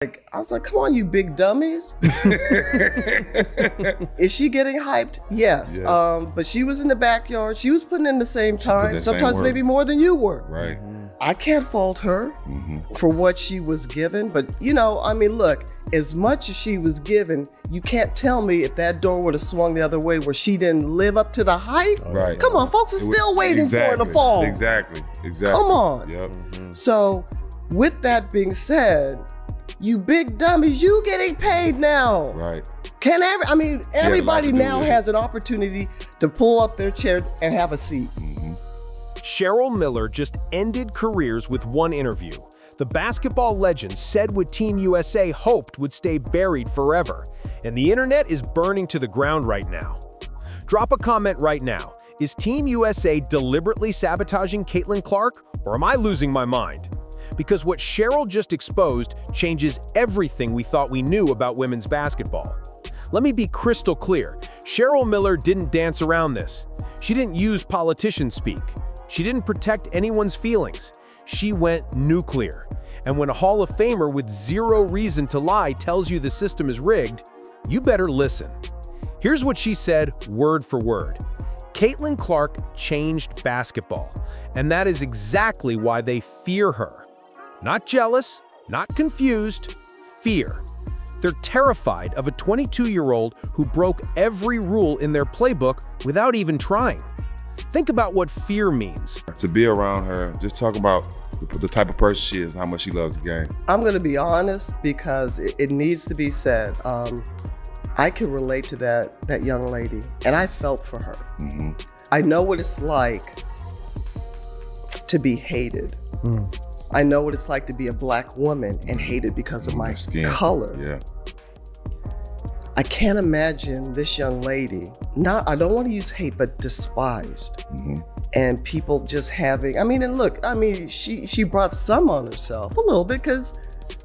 I was like, come on, you big dummies. Is she getting hyped? Yes. Yeah. But she was in the backyard. She was putting in the same time, sometimes maybe more than you were. Right. I can't fault her for what she was given. But, look, as much as she was given, you can't tell me if that door would have swung the other way where she didn't live up to the hype. Right. Come on, folks are still waiting for her to fall. Exactly. Come on. Yep. So with that being said, you big dummies, you getting paid now. Right. Everybody now has an opportunity to pull up their chair and have a seat. Cheryl Miller just ended careers with one interview. The basketball legend said what Team USA hoped would stay buried forever, and the internet is burning to the ground right now. Drop a comment right now. Is Team USA deliberately sabotaging Caitlin Clark, or am I losing my mind? Because what Cheryl just exposed changes everything we thought we knew about women's basketball. Let me be crystal clear. Cheryl Miller didn't dance around this. She didn't use politician speak. She didn't protect anyone's feelings. She went nuclear. And when a Hall of Famer with zero reason to lie tells you the system is rigged, you better listen. Here's what she said word for word. Caitlin Clark changed basketball, and that is exactly why they fear her. Not jealous, not confused, fear. They're terrified of a 22-year-old who broke every rule in their playbook without even trying. Think about what fear means. To be around her, just talk about the type of person she is and how much she loves the game. I'm going to be honest because it needs to be said. I can relate to that young lady, and I felt for her. I know what it's like to be hated. I know what it's like to be a black woman and hated because of my color. Yeah. I can't imagine this young lady, I don't want to use hate, but despised. And people just having, she brought some on herself a little bit because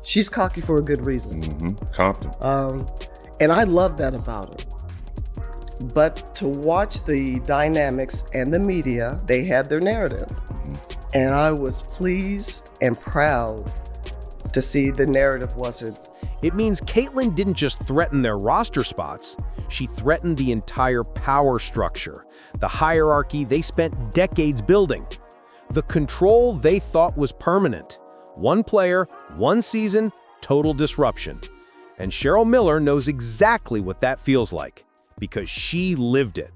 she's cocky for a good reason. Confident. And I love that about her. But to watch the dynamics and the media, they had their narrative. And I was pleased and proud to see the narrative wasn't. It means Caitlin didn't just threaten their roster spots, she threatened the entire power structure, the hierarchy they spent decades building, the control they thought was permanent. One player, one season, total disruption. And Cheryl Miller knows exactly what that feels like, because she lived it.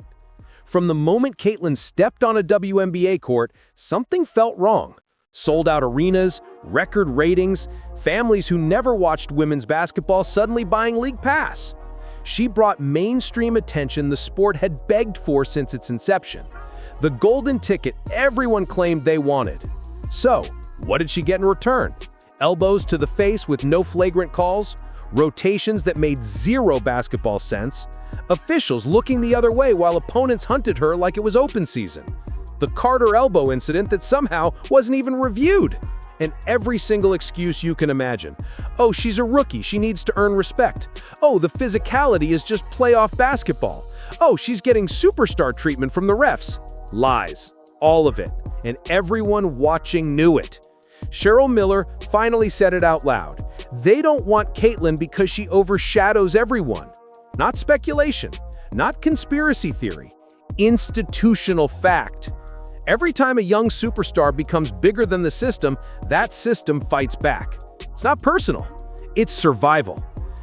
From the moment Caitlin stepped on a WNBA court, something felt wrong. Sold-out arenas, record ratings, families who never watched women's basketball suddenly buying League Pass. She brought mainstream attention the sport had begged for since its inception. The golden ticket everyone claimed they wanted. So, what did she get in return? Elbows to the face with no flagrant calls? Rotations that made zero basketball sense? Officials looking the other way while opponents hunted her like it was open season? The Carter elbow incident that somehow wasn't even reviewed? And every single excuse you can imagine. Oh, she's a rookie, she needs to earn respect. Oh, the physicality is just playoff basketball. Oh, she's getting superstar treatment from the refs. Lies. All of it. And everyone watching knew it. Cheryl Miller finally said it out loud. They don't want Caitlin because she overshadows everyone. Not speculation, not conspiracy theory, institutional fact. Every time a young superstar becomes bigger than the system, that system fights back. It's not personal, it's survival.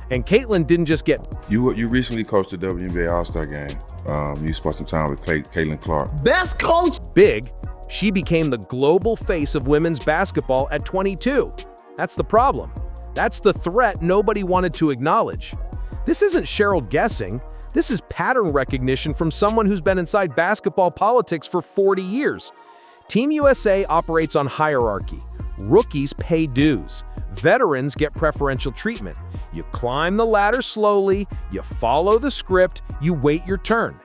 And Caitlin didn't just get... You recently coached the WNBA All-Star game. You spent some time with Caitlin Clark. Best coach! Big. She became the global face of women's basketball at 22. That's the problem. That's the threat nobody wanted to acknowledge. This isn't Cheryl guessing. This is pattern recognition from someone who's been inside basketball politics for 40 years. Team USA operates on hierarchy. Rookies pay dues. Veterans get preferential treatment. You climb the ladder slowly, you follow the script, you wait your turn.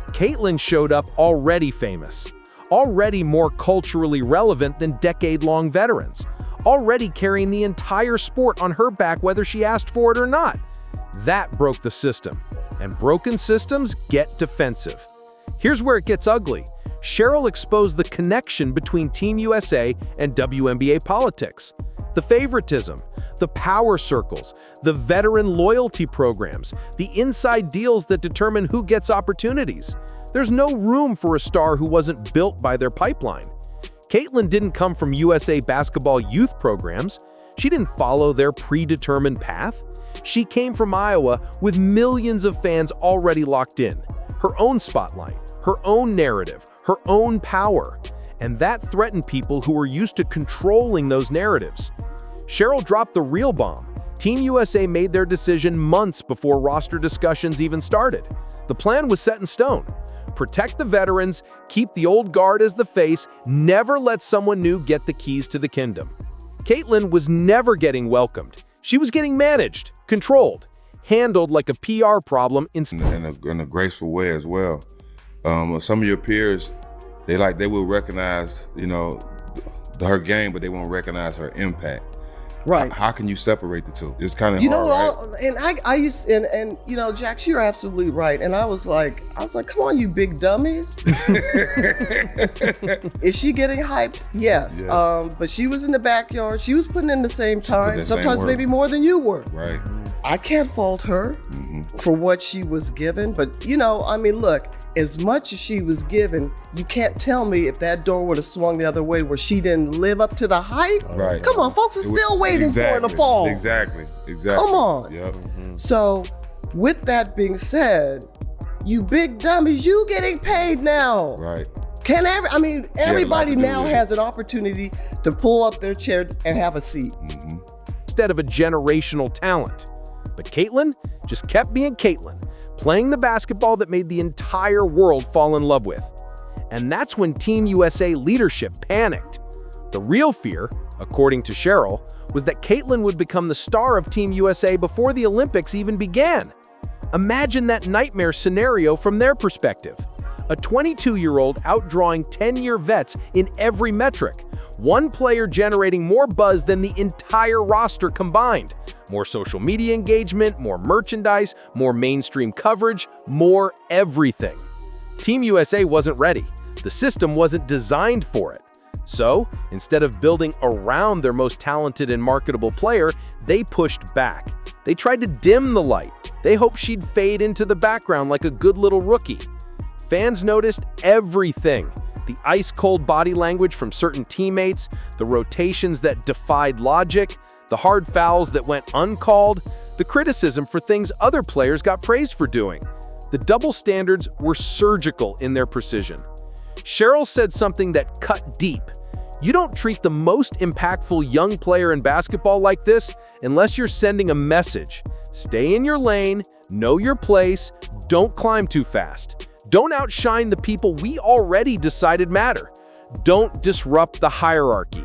Caitlin showed up already famous, already more culturally relevant than decade-long veterans, already carrying the entire sport on her back whether she asked for it or not. That broke the system. And broken systems get defensive. Here's where it gets ugly. Cheryl exposed the connection between Team USA and WNBA politics. The favoritism, the power circles, the veteran loyalty programs, the inside deals that determine who gets opportunities. There's no room for a star who wasn't built by their pipeline. Caitlin didn't come from USA basketball youth programs. She didn't follow their predetermined path. She came from Iowa with millions of fans already locked in. Her own spotlight, her own narrative, her own power. And that threatened people who were used to controlling those narratives. Cheryl dropped the real bomb. Team USA made their decision months before roster discussions even started. The plan was set in stone. Protect the veterans, keep the old guard as the face, never let someone new get the keys to the kingdom. Caitlin was never getting welcomed. She was getting managed, controlled, handled like a PR problem in a graceful way as well. Some of your peers, they will recognize, her game, but they won't recognize her impact. Right. How can you separate the two? It's kind of you know hard, what? And I used and Jax, you're absolutely right. And I was like, come on, you big dummies. Is she getting hyped? Yes. Yeah. But she was in the backyard. She was putting in the same time. Sometimes maybe more than you were. Right. I can't fault her for what she was given. But look. As much as she was given, you can't tell me if that door would have swung the other way where she didn't live up to the hype. Right. Come on, folks are still waiting for her to fall. Exactly. Come on. Yep. So, with that being said, you big dummies, you getting paid now. Right. Everybody now has an opportunity to pull up their chair and have a seat. instead of a generational talent. But Caitlin just kept being Caitlin, playing the basketball that made the entire world fall in love with. And that's when Team USA leadership panicked. The real fear, according to Cheryl, was that Caitlin would become the star of Team USA before the Olympics even began. Imagine that nightmare scenario from their perspective. A 22-year-old outdrawing 10-year vets in every metric. One player generating more buzz than the entire roster combined. More social media engagement, more merchandise, more mainstream coverage, more everything. Team USA wasn't ready. The system wasn't designed for it. So, instead of building around their most talented and marketable player, they pushed back. They tried to dim the light. They hoped she'd fade into the background like a good little rookie. Fans noticed everything. The ice-cold body language from certain teammates, the rotations that defied logic, the hard fouls that went uncalled, the criticism for things other players got praised for doing. The double standards were surgical in their precision. Cheryl said something that cut deep. You don't treat the most impactful young player in basketball like this unless you're sending a message. Stay in your lane, know your place, don't climb too fast. Don't outshine the people we already decided matter. Don't disrupt the hierarchy.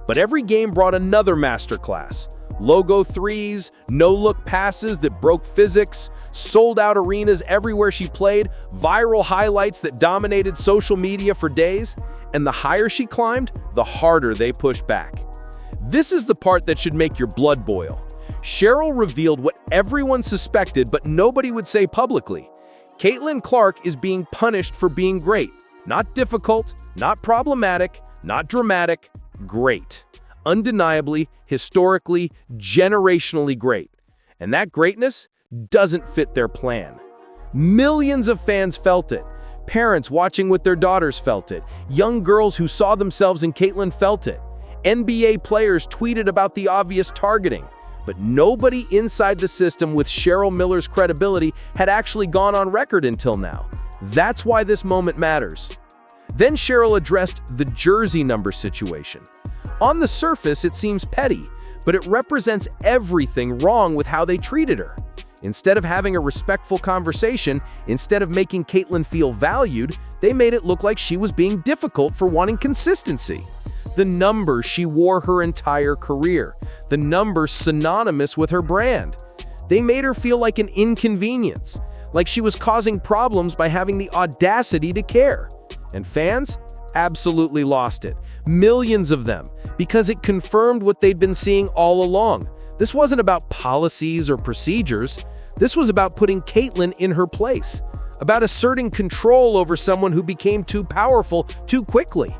But every game brought another masterclass. Logo threes, no-look passes that broke physics, sold-out arenas everywhere she played, viral highlights that dominated social media for days, and the higher she climbed, the harder they pushed back. This is the part that should make your blood boil. Cheryl revealed what everyone suspected but nobody would say publicly. Caitlin Clark is being punished for being great. Not difficult, not problematic, not dramatic, great. Undeniably, historically, generationally great. And that greatness doesn't fit their plan. Millions of fans felt it. Parents watching with their daughters felt it. Young girls who saw themselves in Caitlin felt it. NBA players tweeted about the obvious targeting. But nobody inside the system with Cheryl Miller's credibility had actually gone on record until now. That's why this moment matters. Then Cheryl addressed the jersey number situation. On the surface, it seems petty, but it represents everything wrong with how they treated her. Instead of having a respectful conversation, instead of making Caitlin feel valued, they made it look like she was being difficult for wanting consistency. The number she wore her entire career, the number synonymous with her brand. They made her feel like an inconvenience, like she was causing problems by having the audacity to care. And fans absolutely lost it. Millions of them, because it confirmed what they'd been seeing all along. This wasn't about policies or procedures. This was about putting Caitlin in her place, about asserting control over someone who became too powerful too quickly.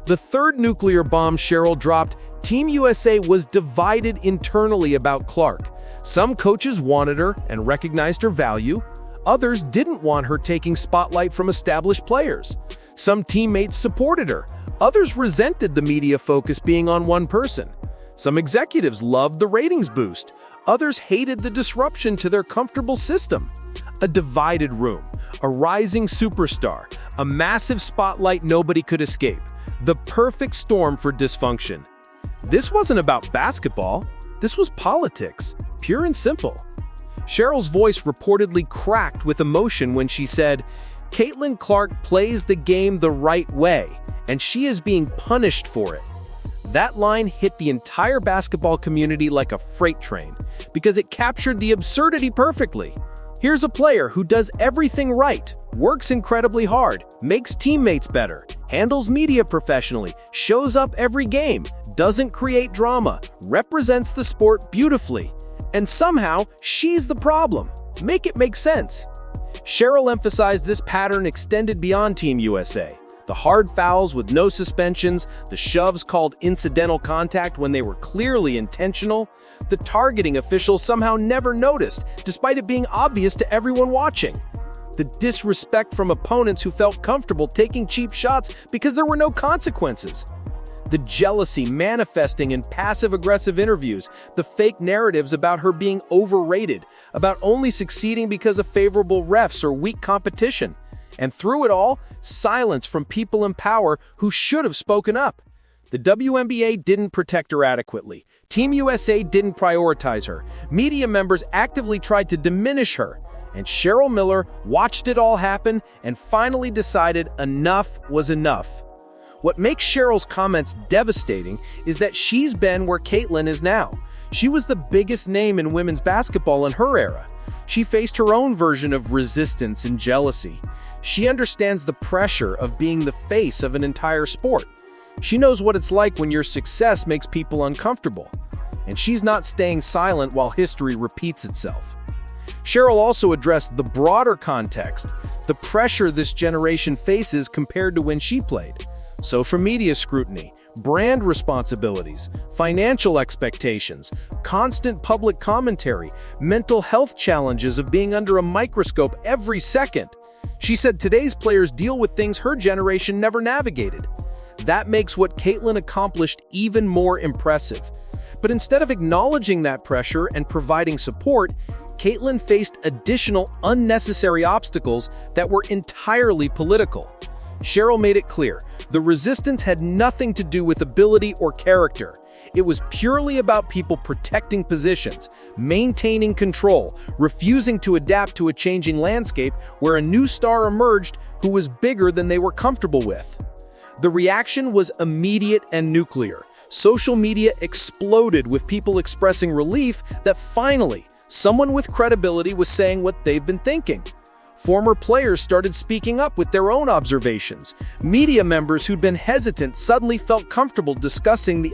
The third nuclear bomb Cheryl dropped Team USA was divided internally about Clark. Some coaches wanted her and recognized her value. Others didn't want her taking spotlight from established players. Some teammates supported her. Others resented the media focus being on one person. Some executives loved the ratings boost. Others hated the disruption to their comfortable system. A divided room, a rising superstar, a massive spotlight nobody could escape. The perfect storm for dysfunction. This wasn't about basketball. This was politics, pure and simple. Cheryl's voice reportedly cracked with emotion when she said, "Caitlin Clark plays the game the right way, and she is being punished for it." That line hit the entire basketball community like a freight train because it captured the absurdity perfectly. Here's a player who does everything right, works incredibly hard, makes teammates better, handles media professionally, shows up every game, doesn't create drama, represents the sport beautifully. And somehow, she's the problem. Make it make sense. Cheryl emphasized this pattern extended beyond Team USA. The hard fouls with no suspensions, the shoves called incidental contact when they were clearly intentional, the targeting officials somehow never noticed, despite it being obvious to everyone watching. The disrespect from opponents who felt comfortable taking cheap shots because there were no consequences. The jealousy manifesting in passive-aggressive interviews, the fake narratives about her being overrated, about only succeeding because of favorable refs or weak competition. And through it all, silence from people in power who should have spoken up. The WNBA didn't protect her adequately. Team USA didn't prioritize her. Media members actively tried to diminish her. And Cheryl Miller watched it all happen and finally decided enough was enough. What makes Cheryl's comments devastating is that she's been where Caitlin is now. She was the biggest name in women's basketball in her era. She faced her own version of resistance and jealousy. She understands the pressure of being the face of an entire sport. She knows what it's like when your success makes people uncomfortable. And she's not staying silent while history repeats itself. Cheryl also addressed the broader context, the pressure this generation faces compared to when she played. So from media scrutiny, brand responsibilities, financial expectations, constant public commentary, mental health challenges of being under a microscope every second. She said today's players deal with things her generation never navigated. That makes what Caitlin accomplished even more impressive. But instead of acknowledging that pressure and providing support, Caitlin faced additional unnecessary obstacles that were entirely political. Cheryl made it clear, the resistance had nothing to do with ability or character. It was purely about people protecting positions, maintaining control, refusing to adapt to a changing landscape where a new star emerged who was bigger than they were comfortable with. The reaction was immediate and nuclear. Social media exploded with people expressing relief that finally, someone with credibility was saying what they've been thinking. Former players started speaking up with their own observations. Media members who'd been hesitant suddenly felt comfortable discussing the